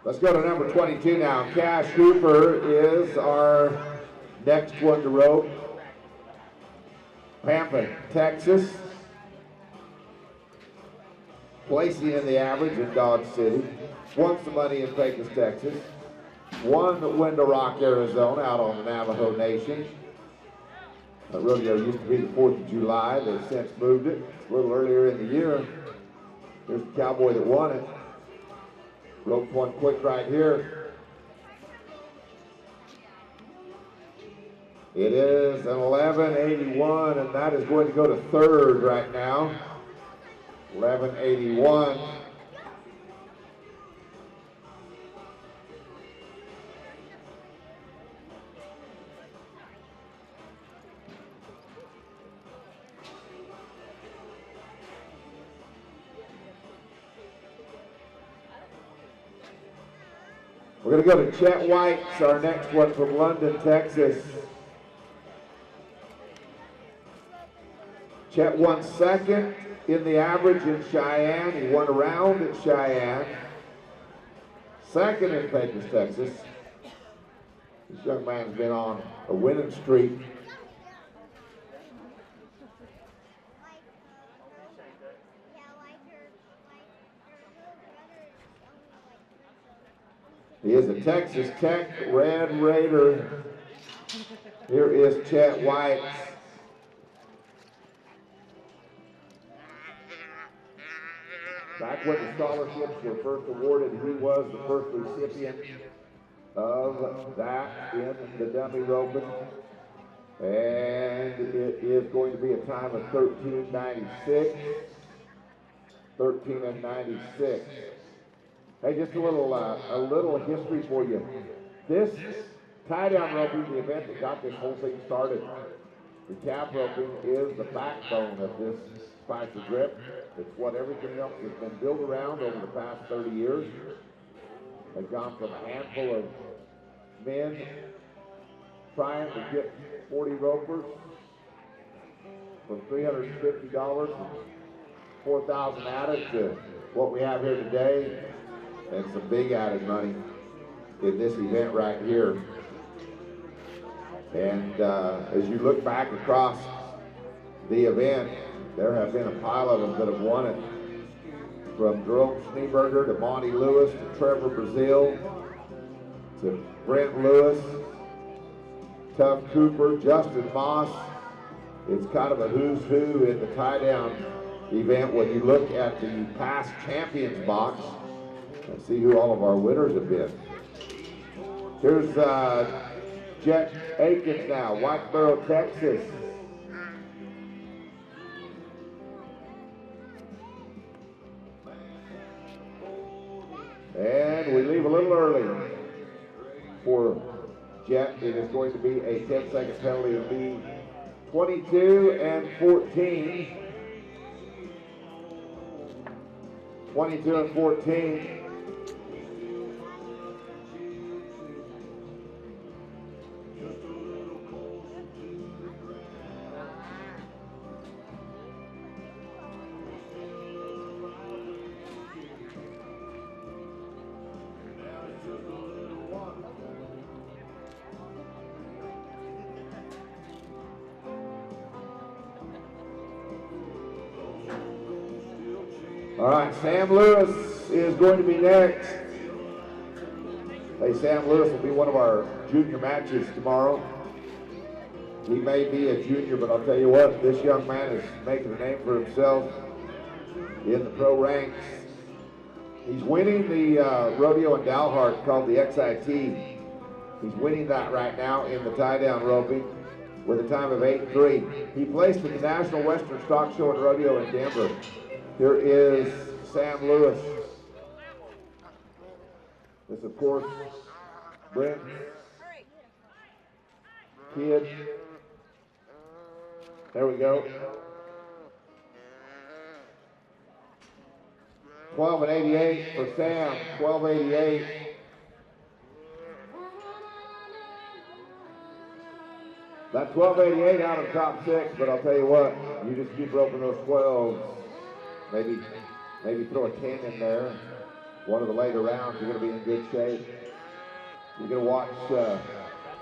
Let's go to number 22 now. Cash Hooper is our next one to rope. Pampa, Texas. Placing in the average in Dodge City. Won some money in Pecos, Texas. Won Window Rock, Arizona, out on the Navajo Nation. Rodeo used to be the 4th of July. They've since moved it. It's a little earlier in the year. Here's the cowboy that won it. Roped one quick right here. It is an 1181, and that is going to go to third right now. 1181. We're going to go to Chet White's our next one from London, Texas. Chet won second in the average in Cheyenne. He won a round at Cheyenne. Second in Pecos, Texas. This young man's been on a winning streak. He is a Texas Tech Red Raider. Here is Chet White. Back when the scholarships were first awarded, he was the first recipient of that in the dummy roping. And it is going to be a time of 13:96. 13:96. Hey, just a little history for you. This tie-down roping, the event that got this whole thing started, the calf roping is the backbone of this Spicer Gripp. It's what everything else has been built around over the past 30 years. They've gone from a handful of men trying to get 40 ropers from $350 and 4,000 added to what we have here today, and some big added money in this event right here. And as you look back across the event, there have been a pile of them that have won it. From Jerome Schneeberger to Monty Lewis to Trevor Brazil to Brent Lewis, Tuff Cooper, Justin Moss. It's kind of a who's who in the tie-down event when you look at the past champions box and see who all of our winners have been. Here's Jet Aikens now, Whiteboro, Texas. And we leave a little early for Jet. It is going to be a 10-second penalty. It'll be 22 and 14. 22 and 14. All right, Sam Lewis is going to be next. Hey, Sam Lewis will be one of our junior matches tomorrow. He may be a junior, but I'll tell you what, this young man is making a name for himself in the pro ranks. He's winning the rodeo in Dalhart called the XIT. He's winning that right now in the tie-down roping with a time of 8:03. He placed at the National Western Stock Show and Rodeo in Denver. Here is Sam Lewis. This, of course, Brent Kidd. There we go. 12 and 88 for Sam. 12.88. That 12.88 out of the top six, but I'll tell you what, you just keep roping those 12s. Maybe throw a 10 in there. one of the later rounds, you're going to be in good shape. You're going to watch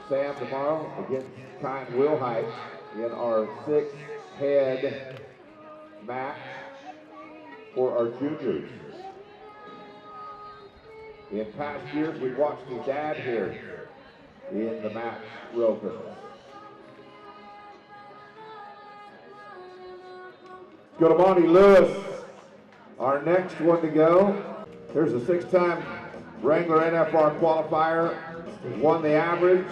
Sam tomorrow against Kyle Wilhite in our 6-head match for our juniors. In past years, we've watched his dad here in the match roping. Go to Monty Lewis, our next one to go. Here's a 6-time Wrangler NFR qualifier, won the average,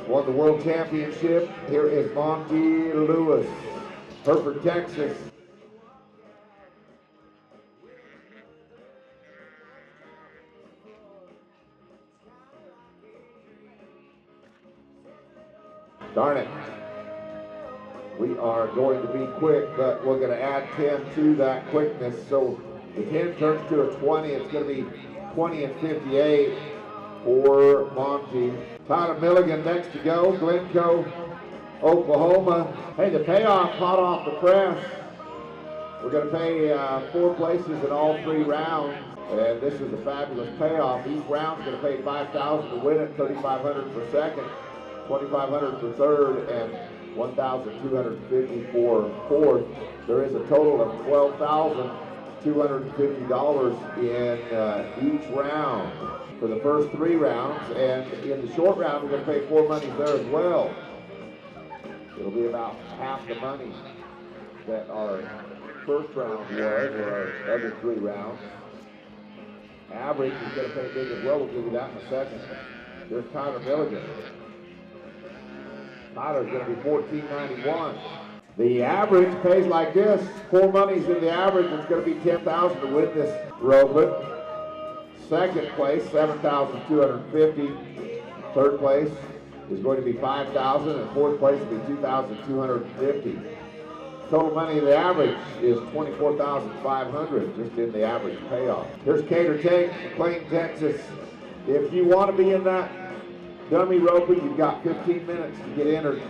won the world championship. Here is Monty Lewis, Hereford, Texas. Darn it. We are going to be quick, but we're going to add 10 to that quickness. So the 10 turns to a 20. It's going to be 20 and 58 for Monty. Tyler Milligan next to go, Glencoe, Oklahoma. Hey, the payoff hot off the press. We're going to pay 4 places in all 3 rounds. And this is a fabulous payoff. Each round's going to pay $5,000 to win it, $3,500 for second, $2,500 for third, and $1,250 for fourth. There is a total of $12,250 in each round for the first 3 rounds. And in the short round, we're going to pay 4 monies there as well. It'll be about half the money that our first round was, or our other 3 rounds. Average is going to pay big as well. We'll give you that in a second. There's Tyler Milligan. Tyler's going to be $14.91. The average pays like this. 4 monies in the average. It's going to be $10,000 to win this roping. Second place, $7,250. Third place is going to be $5,000, and fourth place will be $2,250. Total money in the average is $24,500 just in the average payoff. Here's Cater Tate, McLean, Texas. If you want to be in that dummy roping, you've got 15 minutes to get entered.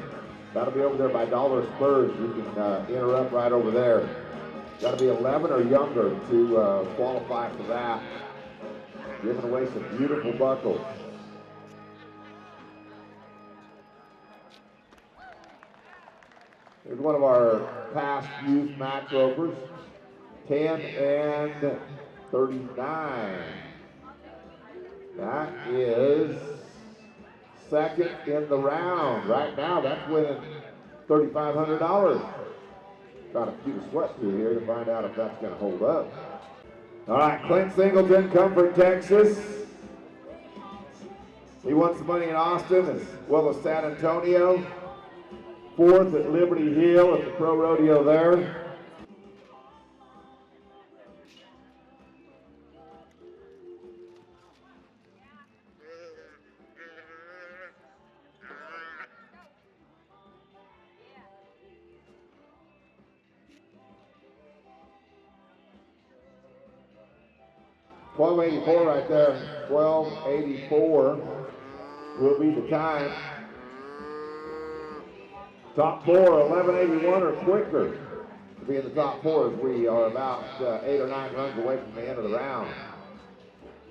That'll be over there by Dollar Spurs. You can enter up right over there. Got to be 11 or younger to qualify for that. Giving away some beautiful buckles. Here's one of our past youth match ropers, 10 and 39. That is second in the round. Right now, that's winning $3,500. Got a few to sweat through here to find out if that's going to hold up. All right, Clint Singleton, Comfort, Texas. He won some money in Austin as well as San Antonio. Fourth at Liberty Hill at the Pro Rodeo there. $12.84 right there. $12.84 will be the time. Top 4, $11.81 or quicker to be in the top 4 as we are about 8 or 9 runs away from the end of the round.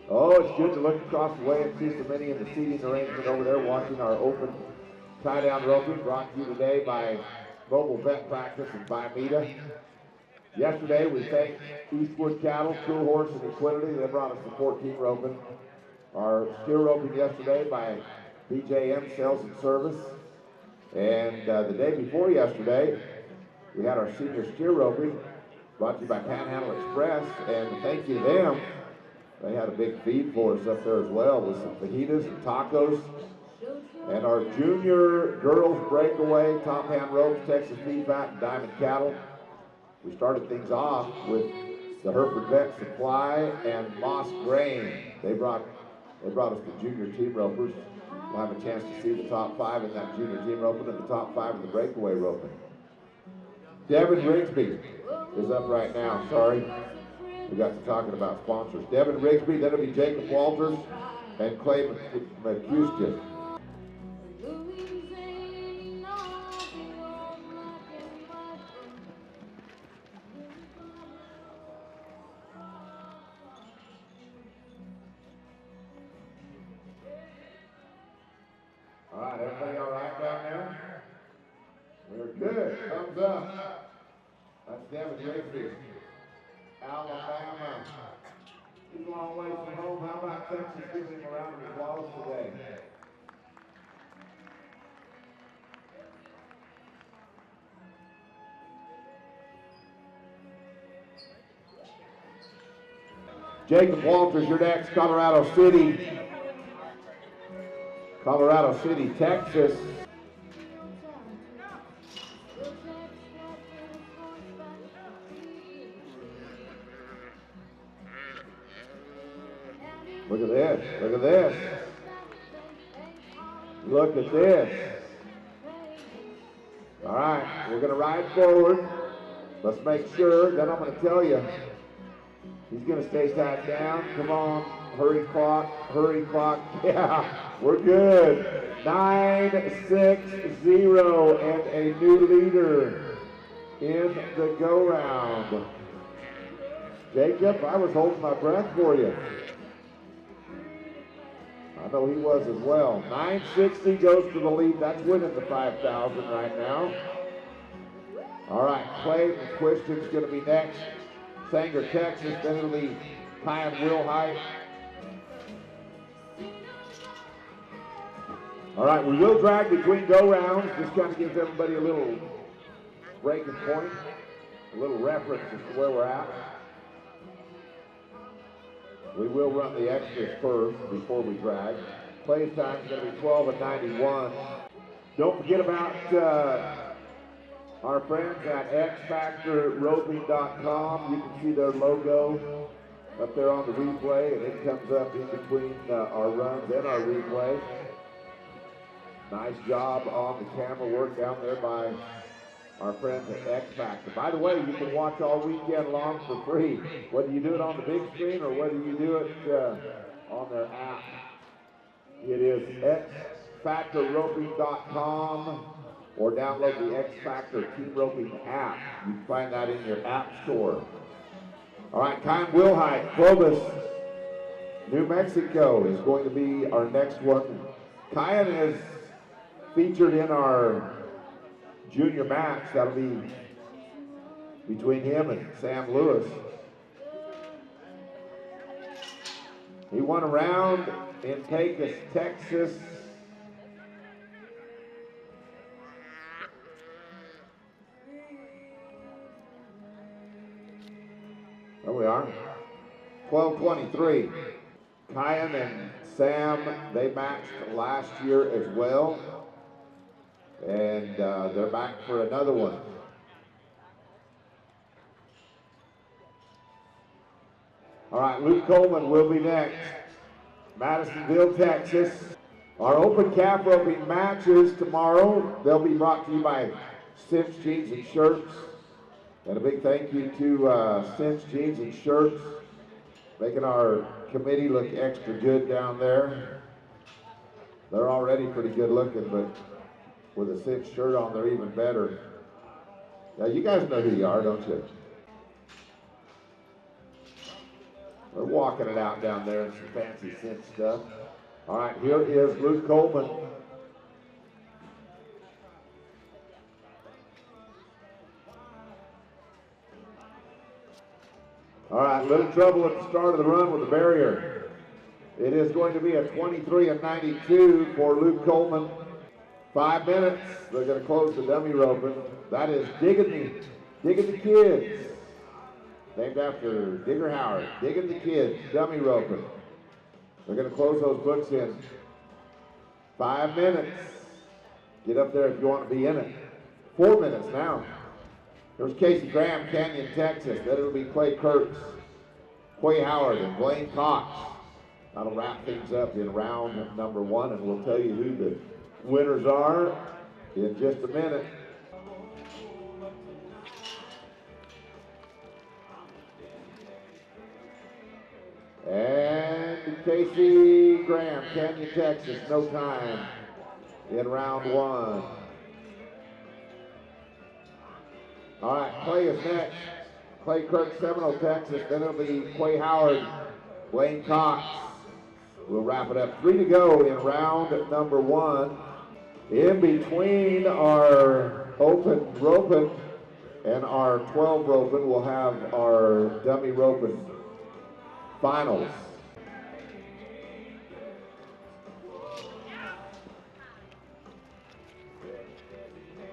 Oh, it's good to look across the way and see so many in the seating arrangement over there watching our open tie-down roping brought to you today by Mobile Vet Practice and by Mita. Yesterday we thanked Eastwood Cattle, Cool Horse, and Equinity. They brought us the 14 roping. Our steer roping yesterday by BJM Sales and Service. And the day before yesterday, we had our senior steer roping brought to you by Panhandle Express. And thank you to them. They had a big feed for us up there as well with some fajitas and tacos. And our junior girls breakaway, top hand ropes, Texas Feedback, and Diamond Cattle. We started things off with the Hereford Vet Supply and Moss Grain. They brought us the junior team ropers. We'll have a chance to see the top 5 in that junior team roping and the top 5 in the breakaway roping. Devin Rigsby is up right now, sorry. We got to talking about sponsors. Devin Rigsby, then it'll be Jacob Walters and Clay McCustian. comes up. That's Devin Gripp, Alabama. He's a long way from home. How about Texas giving him a round of applause today? Jacob Walters, you're next. Colorado City, Texas. Look at this. Look at this. Look at this. All right, we're going to ride forward. Let's make sure. Then I'm going to tell you. He's going to stay tied down. Come on. Hurry clock. Hurry clock. Yeah, we're good. 9-6-0 and a new leader in the go-round. Jacob, I was holding my breath for you. I know he was as well. 960 goes to the lead. That's winning the 5,000 right now. All right, Clayton Question's going to be next. Sanger, Texas. Then it'll be Kyan Wilhite. All right, we will drag between go-rounds. Just kind of gives everybody a little breaking point, a little reference as to where we're at. We will run the extras first before we drag. Play time is going to be 12:91. Don't forget about our friends at xfactorroping.com. You can see their logo up there on the replay, and it comes up in between our runs and our replay. Nice job on the camera work down there by our friends at X Factor. By the way, you can watch all weekend long for free, whether you do it on the big screen or whether you do it on their app. It is xfactorroping.com or download the X Factor Team Roping app. You can find that in your app store. All right, Kyan Wilhite, Clovis, New Mexico is going to be our next one. Kyan is featured in our junior match. That'll be between him and Sam Lewis. He won a round in Pecos, Texas. There we are. 12:23. Kyan and Sam, they matched last year as well. And they're back for another one. All right, Luke Coleman will be next. Madisonville, Texas. Our open calf roping matches tomorrow. They'll be brought to you by Cinch Jeans and Shirts. And a big thank you to Cinch Jeans and Shirts, making our committee look extra good down there. They're already pretty good looking, but with a cinch shirt on, they're even better. Now, you guys know who you are, don't you? They're walking it out down there in some fancy cinch stuff. All right, here is Luke Coleman. All right, little trouble at the start of the run with the barrier. It is going to be a 23:92 for Luke Coleman. 5 minutes. They're going to close the dummy roping. That is Digging the Kids. Named after Digger Howard. Digging the Kids, dummy roping. They're going to close those books in 5 minutes. Get up there if you want to be in it. 4 minutes now. There's Casey Graham, Canyon, Texas. Then it'll be Clay Kurtz, Quay Howard, and Blaine Cox. That'll wrap things up in round number 1, and we'll tell you who the winners are in just a minute. And Casey Graham, Canyon, Texas, no time in round 1. All right, Clay is next. Clay Kirk, Seminole, Texas. Then it'll be Quay Howard, Blaine Cox. We'll wrap it up. 3 to go in round number 1. In between our open roping and our 12 roping. We'll have our dummy roping finals.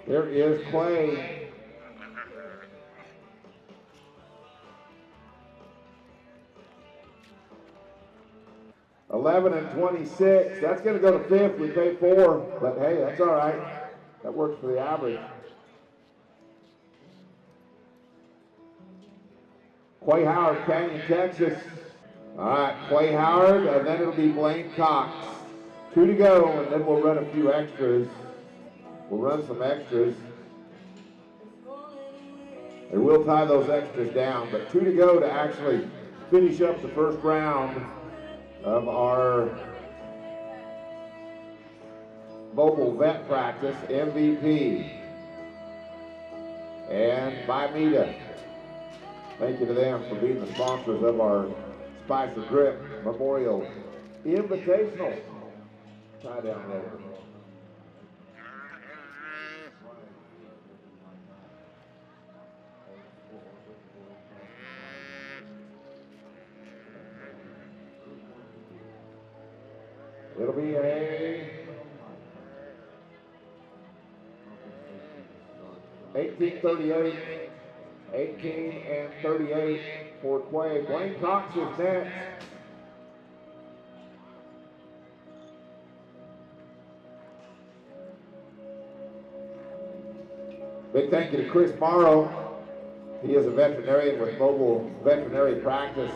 Here is Clay. $11 and $26. That's going to go to fifth. We pay $4, but hey, that's all right. That works for the average. Clay Howard, Canyon, Texas. All right, Clay Howard, and then it'll be Blaine Cox. 2 to go, and then we'll run a few extras. We'll run some extras. And we'll tie those extras down, but 2 to go to actually finish up the first round of our mobile vet practice MVP. And by Mita. Thank you to them for being the sponsors of our Spicer Gripp Memorial Invitational tie down rover. It'll be a 18:38, 18 and 38 for Clay. Blaine Cox is next. Big thank you to Chris Morrow. He is a veterinarian with Mobile Veterinary Practice,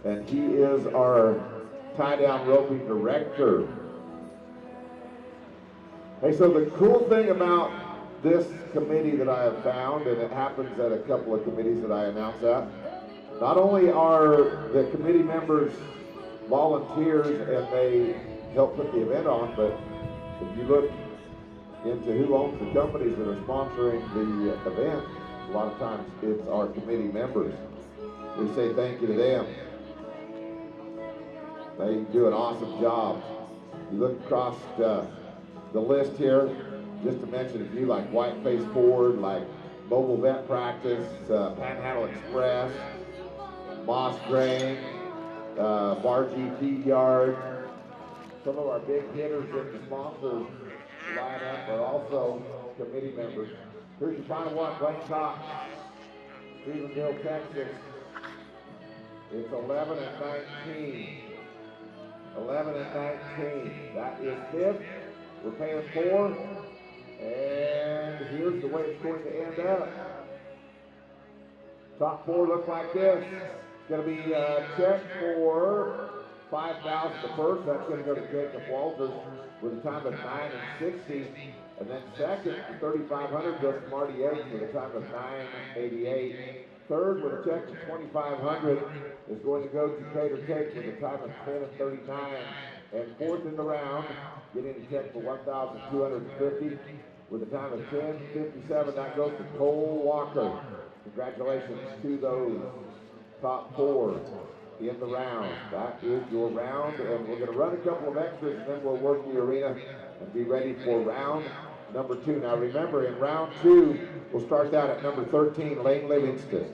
and he is our tie-down roping director. Hey, so the cool thing about this committee that I have found, and it happens at a couple of committees that I announce at, not only are the committee members volunteers and they help put the event on, but if you look into who owns the companies that are sponsoring the event, a lot of times it's our committee members. We say thank you to them. They do an awesome job. You look across the list here, just to mention a few, like Whiteface Ford, like Mobile Vet Practice, Panhandle Express, Moss Grain, Bargee Feed Yard. Some of our big hitters in the sponsors lineup are also committee members. Here's your final one, Blaine Cox, Stephenville, Texas. It's 11 and 19. 11 and 19. That is fifth. We're paying $4. And here's the way it's going to end up. Top 4 look like this. It's going to be check for $5,000 the first. That's going to go to Jacob Walters with a time of 9 and 60. And then second, $3,500 goes to Marty Yates with a time of 9:88. Third, with a check for $2,500, is going to go to Trader Cake with a time of 10 and 39. And fourth in the round, getting a check for $1,250 with a time of 10:57. That goes to Cole Walker. Congratulations to those top 4 in the round. That is your round, and we're going to run a couple of extras, and then we'll work the arena and be ready for round number 2. Now remember, in round 2, we'll start that at number 13, Lane Livingston.